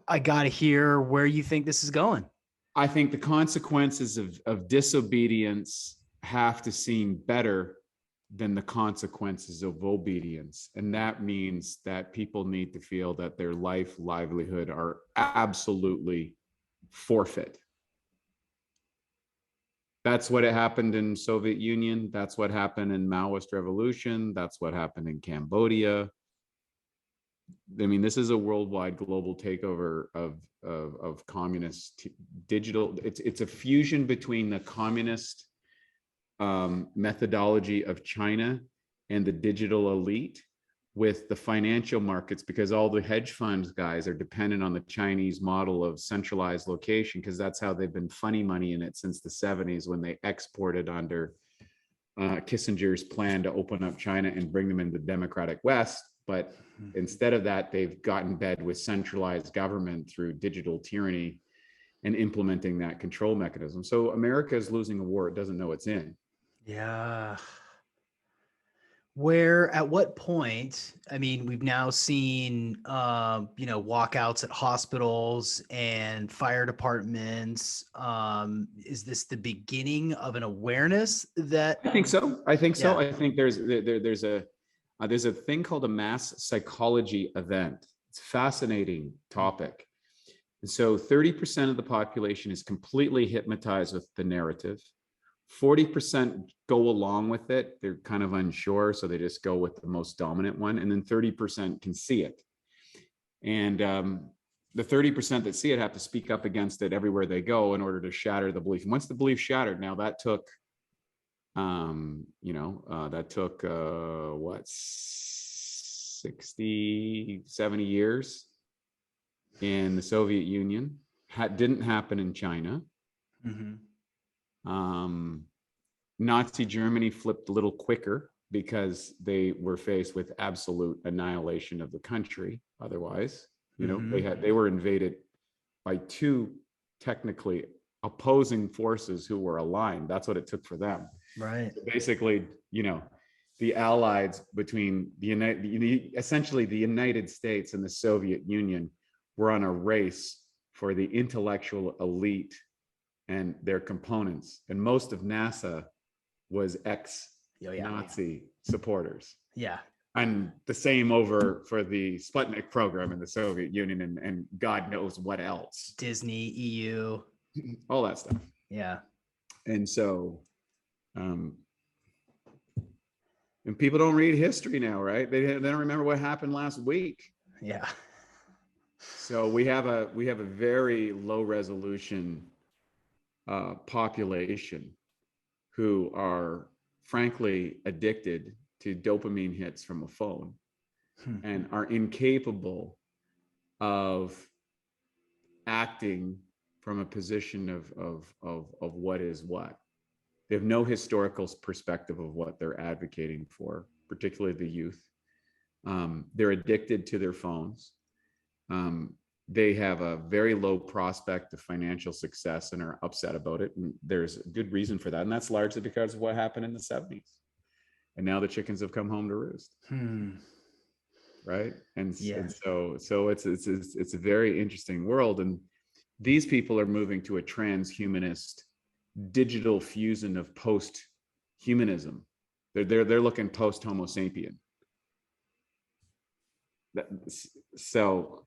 I got to hear where you think this is going. I think the consequences of disobedience have to seem better than the consequences of obedience. And that means that people need to feel that their livelihood are absolutely forfeit. That's what happened in Soviet Union. That's what happened in Maoist revolution. That's what happened in Cambodia. I mean, this is a worldwide global takeover of communist digital. It's a fusion between the communist methodology of China and the digital elite with the financial markets, because all the hedge funds guys are dependent on the Chinese model of centralized location, because that's how they've been funny money in it since the 70s when they exported under Kissinger's plan to open up China and bring them into the democratic West. But instead of that, they've gotten bed with centralized government through digital tyranny and implementing that control mechanism. So America is losing a war it doesn't know it's in. Yeah. Where, at what point, I mean, we've now seen, walkouts at hospitals and fire departments. Is this the beginning of an awareness that? I think so. I think so. Yeah. I think there's a thing called a mass psychology event. It's a fascinating topic. And so 30% of the population is completely hypnotized with the narrative. 40% go along with it. They're kind of unsure, so they just go with the most dominant one. And then 30% can see it. And the 30% that see it have to speak up against it everywhere they go in order to shatter the belief. And once the belief shattered, now that took, 60, 70 years in the Soviet Union. Didn't happen in China. Mm-hmm. Nazi Germany flipped a little quicker because they were faced with absolute annihilation of the country. Otherwise, they were invaded by two technically opposing forces who were aligned. That's what it took for them. Right. So basically, the allies between essentially the United States and the Soviet Union were on a race for the intellectual elite and their components. And most of NASA was ex-Nazi supporters. Yeah. And the same over for the Sputnik program in the Soviet Union and God knows what else. Disney, EU. All that stuff. Yeah. And so, and people don't read history now, right? They don't remember what happened last week. Yeah. So we have a very low resolution population who are frankly addicted to dopamine hits from a phone and are incapable of acting from a position of what is what. They have no historical perspective of what they're advocating for, particularly the youth. They're addicted to their phones. They have a very low prospect of financial success and are upset about it. And there's a good reason for that. And that's largely because of what happened in the 70s. And now the chickens have come home to roost. Right. And so it's a very interesting world. And these people are moving to a transhumanist digital fusion of post-humanism. They're looking post-Homo sapien. So,